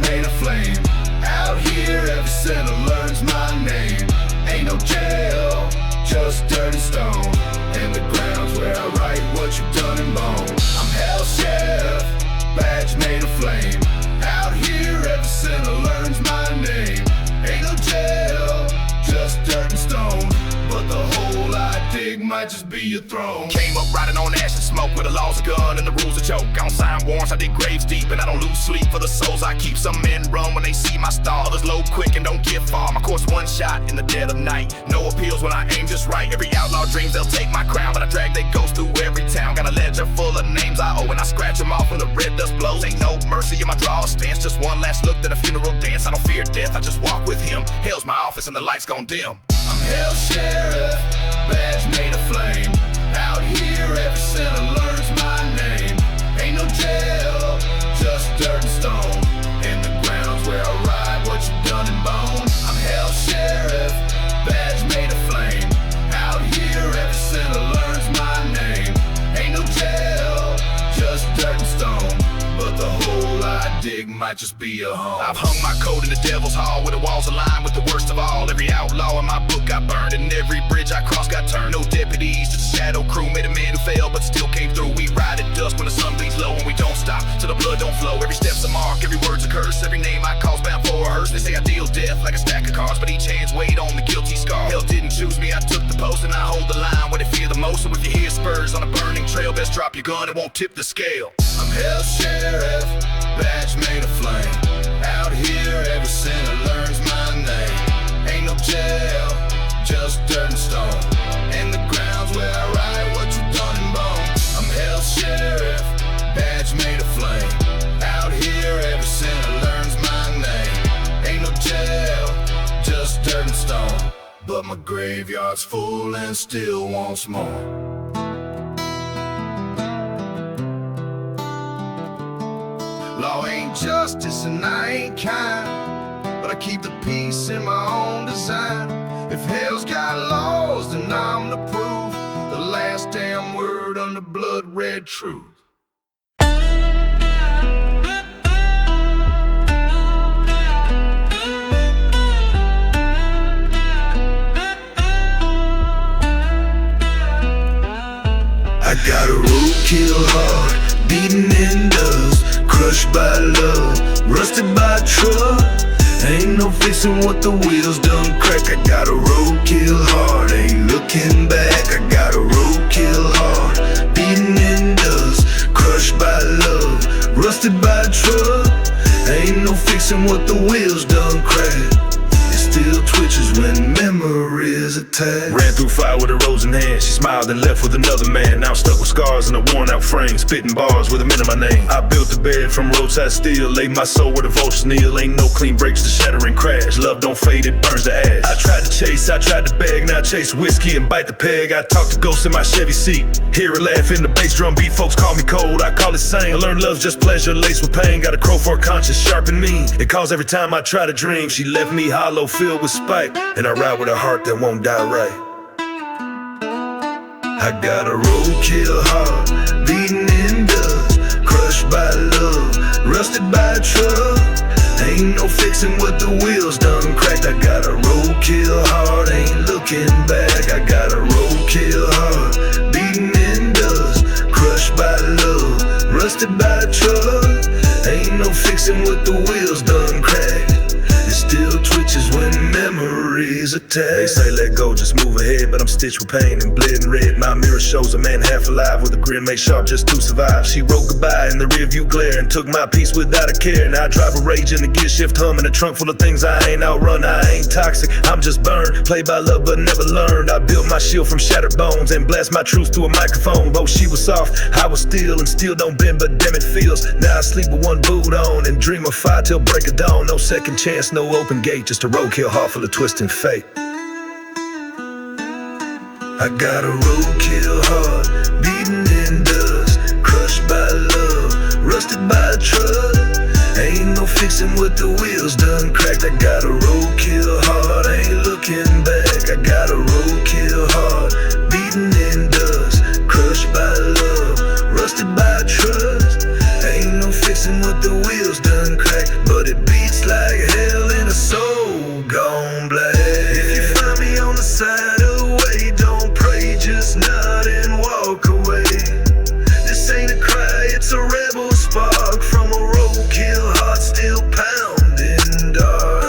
Made a flame. Out here, every sinner learns my name. Ain't no jail, just dirt and stone, and the ground's where I write what you've done in bone. I'm Hell Sheriff, badge made of flame. Out here, every sinner learns my name. Ain't no jail, just dirt and stone, but the hole I dig might just be your throne. Came up riding on ash and smoke with the laws of gun and the rules of joke. I don't sign warrants, I dig graves deep, and I don't lose sleep for the souls I keep. Some men run when they see my star, others load quick and don't get far. My course one shot in the dead of night, no appeals when I aim just right. Every outlaw dreams they'll take my crown, but I drag they ghosts through every town. Got a ledger full of names I owe, and I scratch them off when the red dust blows. Ain't no mercy in my draw stance, just one last look at a funeral dance. I don't fear death, I just walk with him. Hell's my office and the lights gon' dim. I'm Hell Sheriff, badge made of flame. Out here, every sinner learns my name. Ain't no jail, just dirt and stone, and the ground's where I ride what you've done in bone. I'm Hell Sheriff, badge made of flame. Out here, every sinner learns my name. Ain't no jail, just dirt and stone, but the hole I dig might might just be a home. I've hung my coat in the devil's hall, where the walls align with the worst of all. Every outlaw in my book got burned, and every bridge I crossed got turned. No deputies, just a shadow crew. Made a man who fell, but still came through. We ride at dusk when the sun bleeds low, and we don't stop till the blood don't flow. Every step's a mark, every word's a curse. Every name I call's bound for a hearse. They say I deal death like a stack of cards, but each hand's weighed on the guilty scar. Hell didn't choose me, I took the post, and I hold the line where they fear the most. So if you hear spurs on a burning trail, best drop your gun, it won't tip the scale. I'm Hell's sheriff, badge made of flame. Out here, every sinner learns my name. Ain't no jail, just dirt and stone. And the ground's where I write what you done in bone. I'm Hell's sheriff, badge made of flame. Out here, every sinner learns my name. Ain't no jail, just dirt and stone. But my graveyard's full and still wants more. Law ain't justice and I ain't kind, but I keep the peace in my own design. If hell's got laws, then I'm the proof. The last damn word on the blood red truth. I got a roadkill heart, beating in dust, crushed by love, rusted by truck. Ain't no fixing what the wheels done crack. I got a roadkill heart, ain't looking back. I got a roadkill heart, beating in dust, crushed by love, rusted by truck. Ain't no fixing what the wheels done crack. Still twitches when memories attack. Ran through fire with a rose in hand. She smiled and left with another man. Now I'm stuck with scars and a worn out frame, spitting bars with a mint in my name. I built the bed from roadside steel, laid my soul where the vultures kneel. Ain't no clean breaks to shatter and crash. Love don't fade, it burns to ash. I tried to chase, I tried to beg. Now I chase whiskey and bite the peg. I talk to ghosts in my Chevy seat, hear a laugh in the bass drum beat. Folks call me cold, I call it sane. I learned love's just pleasure laced with pain. Got a crow for a conscience, sharp and mean. It calls every time I try to dream. She left me hollow, filled with spite, and I ride with a heart that won't die right. I got a roadkill heart, beating in dust, crushed by love, rusted by truck. Ain't no fixing what the wheels done cracked. I got a roadkill heart, ain't looking back. I got a roadkill heart, beating in dust, crushed by love, rusted by truck. Ain't no fixing what the wheels done cracked. Still twitches when memories attack. They say let go, just move ahead, but I'm stitched with pain and bled and red. My mirror shows a man half alive with a grin made sharp just to survive. She wrote goodbye in the rearview glare and took my peace without a care. Now I drive a rage in the gear shift hum in a trunk full of things I ain't outrun. I ain't toxic, I'm just burned, played by love but never learned. I built my shield from shattered bones and blast my truth to a microphone. Both she was soft, I was steel, and steel don't bend but damn it feels. Now I sleep with one boot on and dream of fire till break of dawn. No second chance, no open gate, just a roadkill heart full of twist and fate. I got a roadkill heart, beating in dust, crushed by love, rusted by truck. Ain't no fixing what the wheels done cracked. I got a roadkill heart, ain't looking back. I got a roadkill heart, beating in dust, crushed by love, rusted by trust. Ain't no fixing what the wheels done cracked, but it beats like hell in a soul gone black. If you find me on the side of the way, don't pray, just nod and walk away. This ain't a cry, it's a rebel spark from a roadkill heart still pounding dark.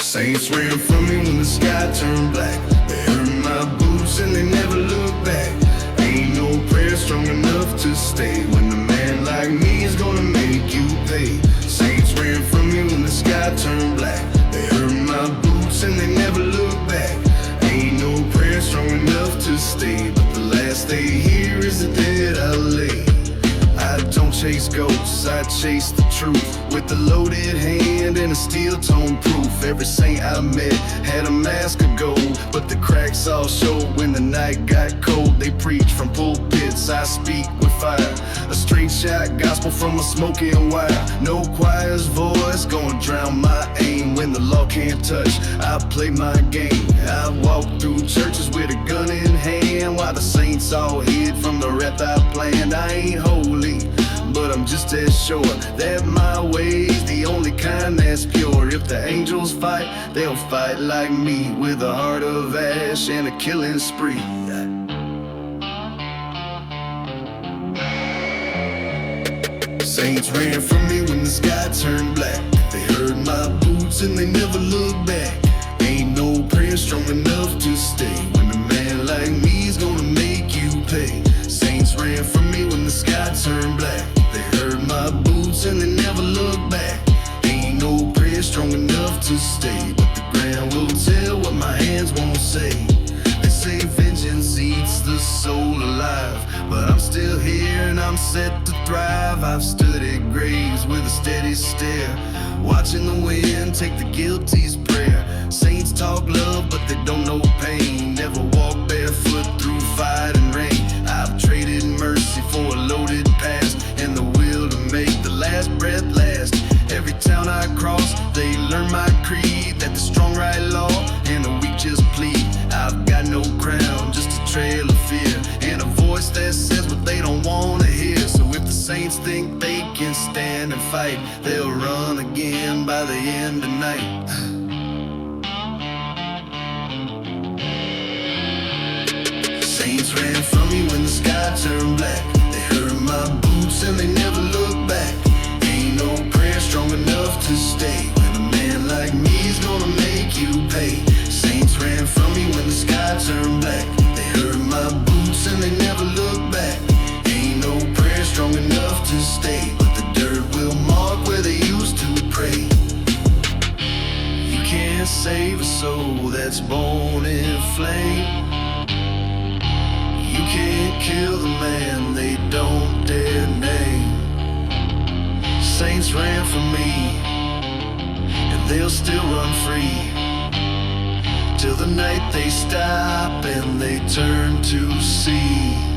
Saints ran from me when the sky turned black. They hurt my boots and they never looked back. Ain't no prayer strong enough to stay when a man like me is gonna make you pay. Saints ran from me when the sky turned black. They hurt my boots and they never looked back. Ain't no prayer strong enough to stay, but the last they hear is the dead I lay. I don't chase ghosts, I chase the truth with a loaded hand and a steel tone proof. Every saint I met had a mask of gold, but the cracks all showed when the night got cold. They preach from pulpits, I speak with fire, a straight shot gospel from a smoking wire. No choir's voice gonna drown my aim. When the law can't touch, I play my game. I walk through churches with a gun in hand, while the saints all hid from the wrath I planned. I ain't holy, but I'm just as sure that my way's the only kind that's pure. If the angels fight, they'll fight like me, with a heart of ash and a killing spree. Saints ran from me when the sky turned black. They heard my boots and they never looked back. Ain't no prayer strong enough to stay when a man like me's gonna make you pay. Saints ran from me when the sky turned black. They heard my boots and they never looked back. Ain't no prayer strong enough to stay, but the ground will tell what my hands won't say. They say vengeance eats the soul alive, but I'm still here and I'm set to thrive. I've stood at graves with a steady stare, watching the wind take the guilty's prayer. Saints talk love, but they don't know pain. Never walk barefoot through fire and rain. I've traded mercy for a loaded past and the will to make the last breath last. Every town I cross, they learn my creed, that the strong write law and the weak just plead. I've got no crown, just a trail of fear, and a voice that says what they don't wanna hear. So if the saints think they can stand and fight, they'll run again by the end of night. Saints ran from me when the sky turned black. They heard my boots and they never looked back. Ain't no prayer strong enough to stay when a man like me's gonna make you pay. Saints ran from me when the sky turned black. They heard my boots and they never looked back. Ain't no prayer strong enough to stay, but the dirt will mark where they used to pray. You can't save a soul that's born in flame. You can't kill the man they don't dare name. Saints ran from me, and they'll still run free, till the night they stop and they turn to see.